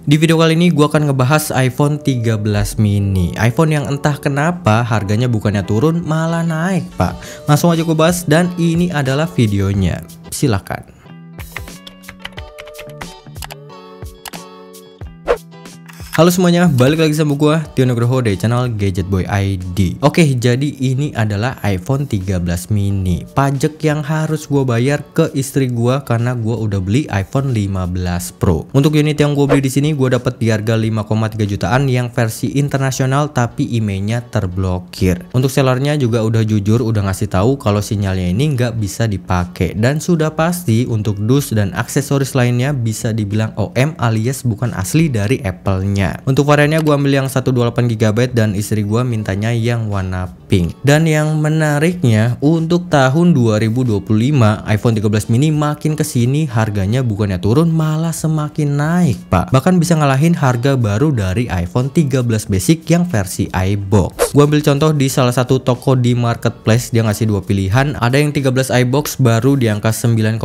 Di video kali ini gue akan ngebahas iPhone 13 mini. iPhone yang entah kenapa harganya bukannya turun malah naik pak. Langsung aja gue bahas dan ini adalah videonya. Silakan. Halo semuanya, balik lagi sama gua Tio Nugroho dari channel Gadget Boy ID. Oke, jadi ini adalah iPhone 13 mini. Pajak yang harus gua bayar ke istri gua karena gua udah beli iPhone 15 Pro. Untuk unit yang gua beli di sini gua dapat di harga 5,3 jutaan yang versi internasional tapi emailnya terblokir. Untuk sellernya juga udah jujur udah ngasih tahu kalau sinyalnya ini nggak bisa dipakai dan sudah pasti untuk dus dan aksesoris lainnya bisa dibilang OM alias bukan asli dari Apple-nya. Untuk variannya gue ambil yang 128GB dan istri gue mintanya yang warna pink. Dan yang menariknya untuk tahun 2025 iPhone 13 mini makin kesini harganya bukannya turun malah semakin naik pak. Bahkan bisa ngalahin harga baru dari iPhone 13 basic yang versi iBox. Gue ambil contoh di salah satu toko di marketplace, dia ngasih dua pilihan. Ada yang 13 iBox baru di angka 9,7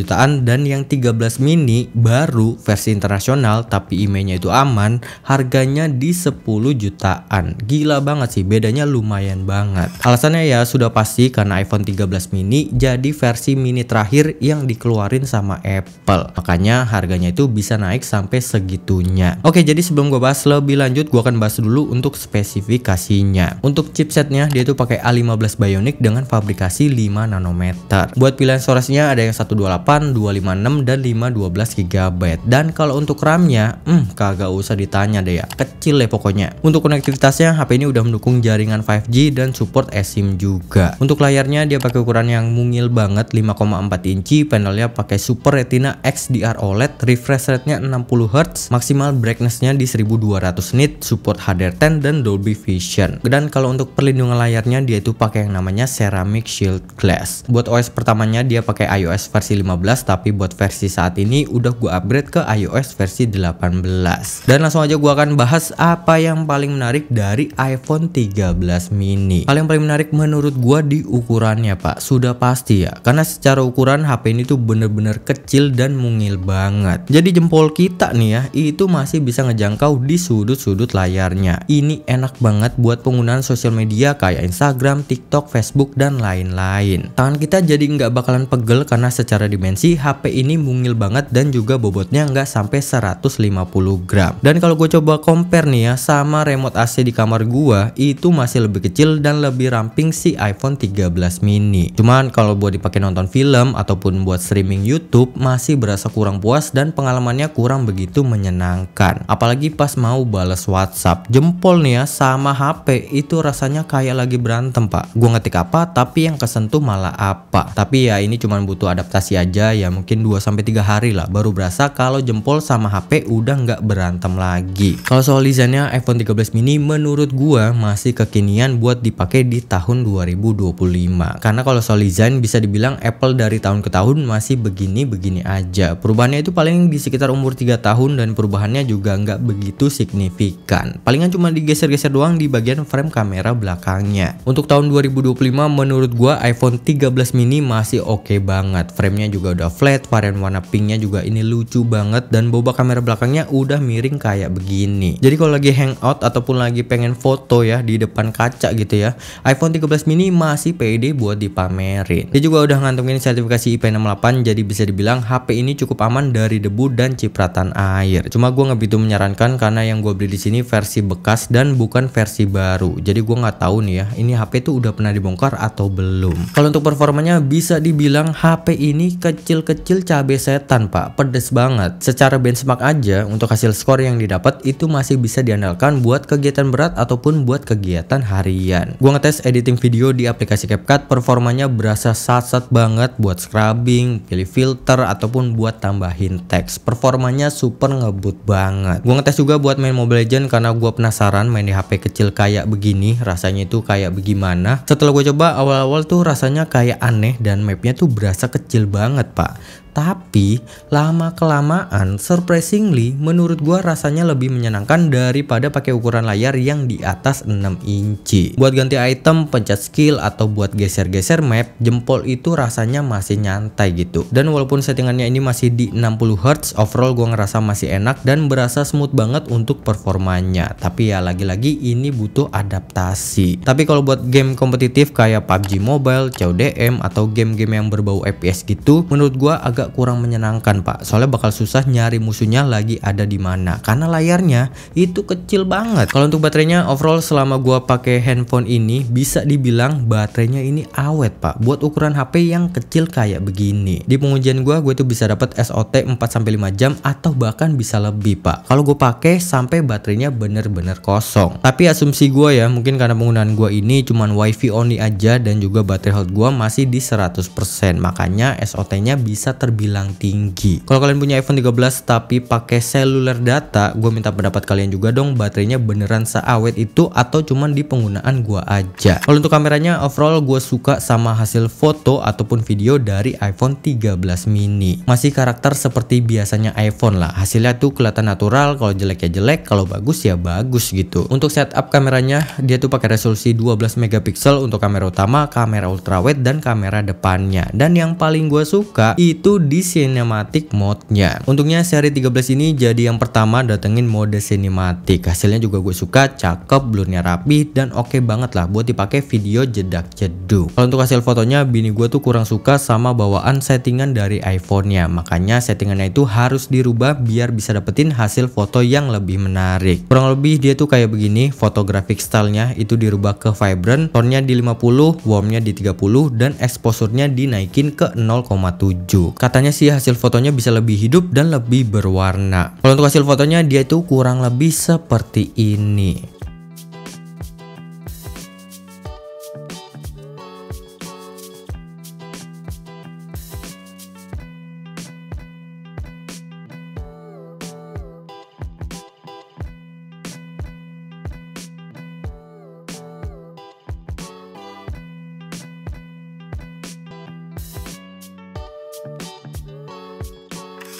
jutaan dan yang 13 mini baru versi internasional tapi emailnya itu aman, harganya di 10 jutaan. Gila banget sih, bedanya lumayan banget. Alasannya ya sudah pasti karena iPhone 13 mini jadi versi mini terakhir yang dikeluarin sama Apple. Makanya harganya itu bisa naik sampai segitunya. Oke, jadi sebelum gue bahas lebih lanjut, gue akan bahas dulu untuk spesifikasinya. Untuk chipsetnya dia itu pakai A15 Bionic dengan fabrikasi 5 nanometer. Buat pilihan storage-nya ada yang 128, 256 dan 512 GB. Dan kalau untuk RAM-nya, kagak usah ditanya deh ya, kecil ya pokoknya. Untuk konektivitasnya HP ini udah mendukung jaringan 5G dan support eSIM juga. Untuk layarnya dia pakai ukuran yang mungil banget 5,4 inci, panelnya pakai Super Retina XDR OLED, refresh rate-nya 60Hz, maksimal brightness-nya di 1200 nit, support HDR10 dan Dolby Vision. Dan kalau untuk perlindungan layarnya dia itu pakai yang namanya Ceramic Shield Glass. Buat OS pertamanya dia pakai iOS versi 15, tapi buat versi saat ini udah gua upgrade ke iOS versi 18. Dan langsung aja gua akan bahas apa yang paling menarik dari iPhone 13 mini. Hal yang paling menarik menurut gua di ukurannya pak. Sudah pasti ya, karena secara ukuran HP ini tuh bener-bener kecil dan mungil banget. Jadi jempol kita nih ya, itu masih bisa ngejangkau di sudut-sudut layarnya. Ini enak banget buat penggunaan sosial media kayak Instagram, TikTok, Facebook, dan lain-lain. Tangan kita jadi nggak bakalan pegel karena secara dimensi HP ini mungil banget dan juga bobotnya nggak sampai 150 gram. Dan kalau gue coba compare nih ya sama remote AC di kamar gua, itu masih lebih kecil dan lebih ramping si iPhone 13 mini. Cuman kalau buat dipakai nonton film ataupun buat streaming YouTube masih berasa kurang puas dan pengalamannya kurang begitu menyenangkan. Apalagi pas mau balas WhatsApp. Jempol nih ya sama HP itu rasanya kayak lagi berantem pak. Gua ngetik apa tapi yang kesentuh malah apa. Tapi ya ini cuman butuh adaptasi aja ya, mungkin 2-3 hari lah baru berasa kalau jempol sama HP udah nggak berantem lagi. Kalau soal desainnya iPhone 13 mini menurut gua masih kekinian buat dipakai di tahun 2025. Karena kalau soal desain bisa dibilang Apple dari tahun ke tahun masih begini-begini aja. Perubahannya itu paling di sekitar umur 3 tahun dan perubahannya juga nggak begitu signifikan. Palingan cuma digeser-geser doang di bagian frame kamera belakangnya. Untuk tahun 2025 menurut gua iPhone 13 mini masih oke banget. Framenya juga udah flat, varian warna pinknya juga ini lucu banget dan boba kamera belakangnya udah miring kayak begini. Jadi kalau lagi hangout ataupun lagi pengen foto ya di depan kaca gitu ya, iPhone 13 mini masih pede buat dipamerin. Dia juga udah ngantongin sertifikasi IP68, jadi bisa dibilang HP ini cukup aman dari debu dan cipratan air. Cuma gua nggak begitu menyarankan karena yang gua beli di sini versi bekas dan bukan versi baru. Jadi gue nggak tahu nih ya, ini HP tuh udah pernah dibongkar atau belum. Kalau untuk performanya bisa dibilang HP ini kecil-kecil cabe setan pak, pedes banget. Secara benchmark aja untuk hasil skor yang didapat itu masih bisa diandalkan buat kegiatan berat ataupun buat kegiatan harian. Gue ngetes editing video di aplikasi CapCut, performanya berasa sat-sat banget buat scrubbing, pilih filter ataupun buat tambahin teks. Performanya super ngebut banget. Gue ngetes juga buat main Mobile Legends karena gue penasaran main di HP kecil kayak begini rasanya itu kayak bagaimana. Setelah gue coba awal-awal tuh rasanya kayak aneh dan mapnya tuh berasa kecil banget pak. Tapi lama kelamaan surprisingly menurut gua rasanya lebih menyenangkan daripada pakai ukuran layar yang di atas 6 inci. Buat ganti item, pencet skill atau buat geser-geser map, jempol itu rasanya masih nyantai gitu. Dan walaupun settingannya ini masih di 60 Hz, overall gua ngerasa masih enak dan berasa smooth banget untuk performanya. Tapi ya lagi-lagi ini butuh adaptasi. Tapi kalau buat game kompetitif kayak PUBG Mobile, CODM atau game-game yang berbau FPS gitu, menurut gua agak kurang menyenangkan pak, soalnya bakal susah nyari musuhnya lagi ada di mana karena layarnya itu kecil banget. Kalau untuk baterainya overall selama gua pakai handphone ini bisa dibilang baterainya ini awet pak buat ukuran HP yang kecil kayak begini. Di pengujian gua tuh bisa dapat SOT 4-5 jam atau bahkan bisa lebih pak kalau gue pakai sampai baterainya bener-bener kosong. Tapi asumsi gua ya, mungkin karena penggunaan gua ini cuman wifi only aja dan juga baterai health gua masih di 100%, makanya SOT nya bisa terbilang tinggi. Kalau kalian punya iPhone 13 tapi pakai seluler data, gue minta pendapat kalian juga dong, baterainya beneran seawet itu atau cuman di penggunaan gua aja. Kalau untuk kameranya overall gue suka sama hasil foto ataupun video dari iPhone 13 mini. Masih karakter seperti biasanya iPhone lah, hasilnya tuh kelihatan natural, kalau jelek ya jelek, kalau bagus ya bagus gitu. Untuk setup kameranya dia tuh pakai resolusi 12 megapiksel untuk kamera utama, kamera ultrawide dan kamera depannya. Dan yang paling gue suka itu di cinematic mode-nya. Untungnya seri 13 ini jadi yang pertama datengin mode cinematic. Hasilnya juga gue suka, cakep, blurnya rapi dan oke banget lah buat dipakai video jedak jeduk. Kalau untuk hasil fotonya bini gue tuh kurang suka sama bawaan settingan dari iPhone-nya. Makanya settingannya itu harus dirubah biar bisa dapetin hasil foto yang lebih menarik. Kurang lebih dia tuh kayak begini, photographic style-nya itu dirubah ke vibrant, tone-nya di 50, warm-nya di 30 dan exposure-nya dinaikin ke 0,7. Katanya sih hasil fotonya bisa lebih hidup dan lebih berwarna. Kalau untuk hasil fotonya dia itu kurang lebih seperti ini.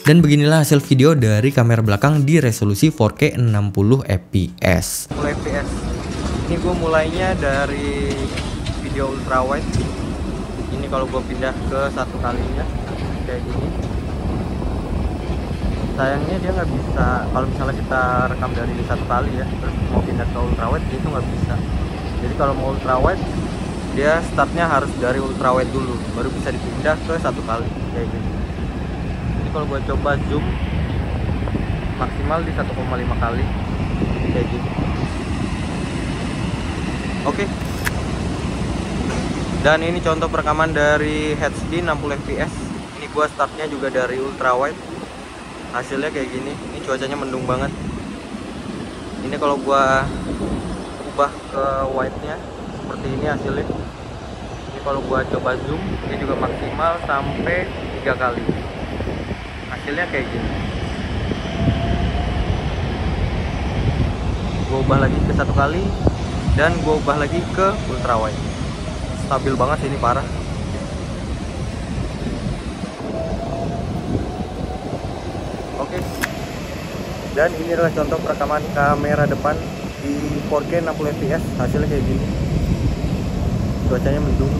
Dan beginilah hasil video dari kamera belakang di resolusi 4K 60 fps. FPS. Ini gue mulainya dari video ultrawide. Ini kalau gue pindah ke satu kalinya kayak gini. Sayangnya dia nggak bisa. Kalau misalnya kita rekam dari satu kali ya, terus mau pindah ke ultrawide itu nggak bisa. Jadi kalau mau ultrawide dia startnya harus dari ultrawide dulu, baru bisa dipindah ke satu kali kayak gini. Kalau gue coba zoom maksimal di 1,5 kali kayak gini. Oke. Dan ini contoh perekaman dari HD 60 fps. Ini gue startnya juga dari ultrawide. Hasilnya kayak gini. Ini cuacanya mendung banget. Ini kalau gue ubah ke wide-nya seperti ini hasilnya. Ini kalau gue coba zoom, ini juga maksimal sampai 3 kali. Hasilnya kayak gini. Gue ubah lagi ke satu kali dan gue ubah lagi ke ultrawide. Stabil banget sih, ini parah. Oke. Dan ini adalah contoh perekaman kamera depan di 4K 60 fps. Hasilnya kayak gini. Cuacanya mendung.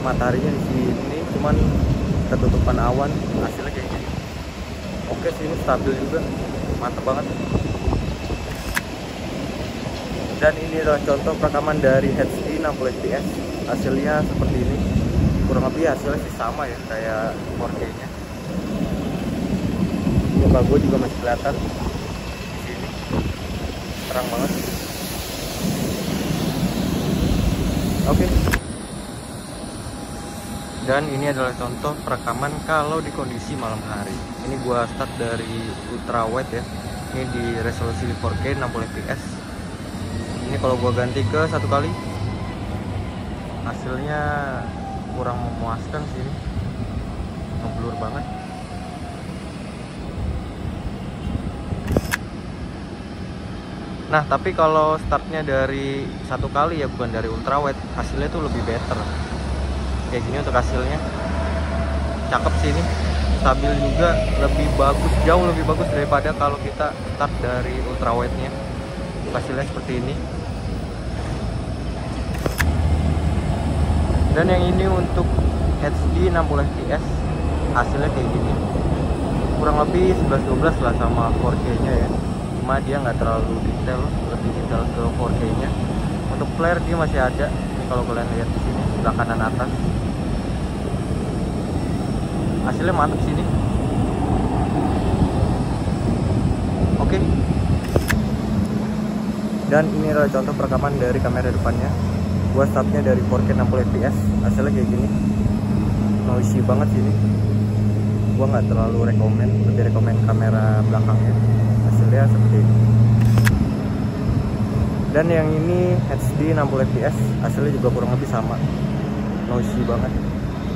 Mataharinya di sini cuman ketutupan awan, hasilnya kayak gini. Oke sih, ini stabil juga, mantap banget. Dan ini adalah contoh perekaman dari HD 60 fps. Hasilnya seperti ini. Kurang lebih hasilnya sih sama ya kayak 4K nya. Muka gue juga masih kelihatan di sini, terang banget. Oke. Dan ini adalah contoh perekaman kalau di kondisi malam hari. Ini gua start dari ultrawide ya. Ini di resolusi 4K 60 fps. Ini kalau gua ganti ke satu kali, hasilnya kurang memuaskan sih. Ini ngeblur banget. Nah tapi kalau startnya dari satu kali ya, bukan dari ultrawide, hasilnya tuh lebih better. Kayak gini untuk hasilnya, cakep sih ini, stabil juga, lebih bagus, jauh lebih bagus daripada kalau kita start dari ultrawide-nya. Hasilnya seperti ini. Dan yang ini untuk HD 60 fps hasilnya kayak gini, kurang lebih 11-12 lah sama 4K nya ya, cuma dia nggak terlalu detail, lebih detail ke 4K nya. Untuk flare dia masih ada, ini kalau kalian lihat di sini sebelah kanan atas, hasilnya mantap sini. Oke. Dan ini adalah contoh perekaman dari kamera depannya. Gua startnya dari 4K 60 fps, hasilnya kayak gini, noisy banget sini. Gua nggak terlalu lebih rekomen kamera belakangnya, hasilnya seperti ini. Dan yang ini HD 60 fps, hasilnya juga kurang lebih sama, noisy banget,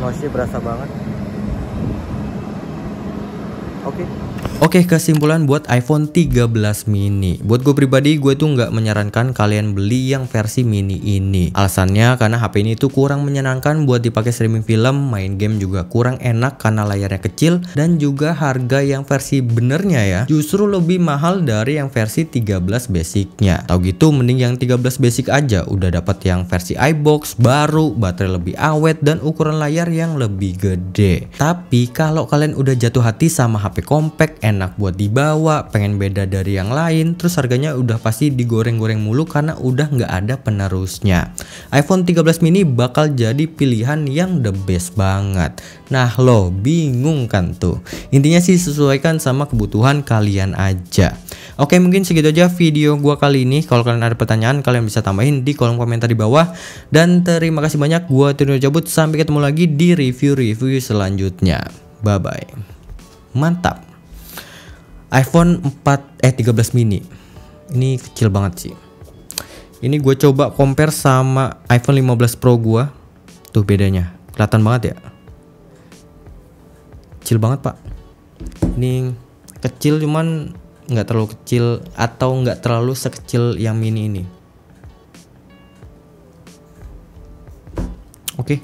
noisy berasa banget. Oke, kesimpulan buat iPhone 13 mini. Buat gue pribadi, gue tuh nggak menyarankan kalian beli yang versi mini ini. Alasannya karena HP ini tuh kurang menyenangkan buat dipakai streaming film, main game juga kurang enak karena layarnya kecil, dan juga harga yang versi benernya ya justru lebih mahal dari yang versi 13 basicnya. Tau gitu mending yang 13 basic aja, udah dapat yang versi iBox baru, baterai lebih awet, dan ukuran layar yang lebih gede. Tapi kalau kalian udah jatuh hati sama HP compact, enak buat dibawa, pengen beda dari yang lain, terus harganya udah pasti digoreng-goreng mulu karena udah nggak ada penerusnya, iPhone 13 mini bakal jadi pilihan yang the best banget. Nah lo bingung kan tuh? Intinya sih sesuaikan sama kebutuhan kalian aja. Oke, mungkin segitu aja video gua kali ini. Kalau kalian ada pertanyaan, kalian bisa tambahin di kolom komentar di bawah. Dan terima kasih banyak, gua Tirno cabut, sampai ketemu lagi di review-review selanjutnya. Bye bye. Mantap. iPhone 13 mini ini kecil banget sih. Ini gue coba compare sama iPhone 15 Pro gue. Tuh bedanya kelihatan banget ya, kecil banget pak. Ini kecil cuman nggak terlalu kecil atau nggak terlalu sekecil yang mini ini. Oke.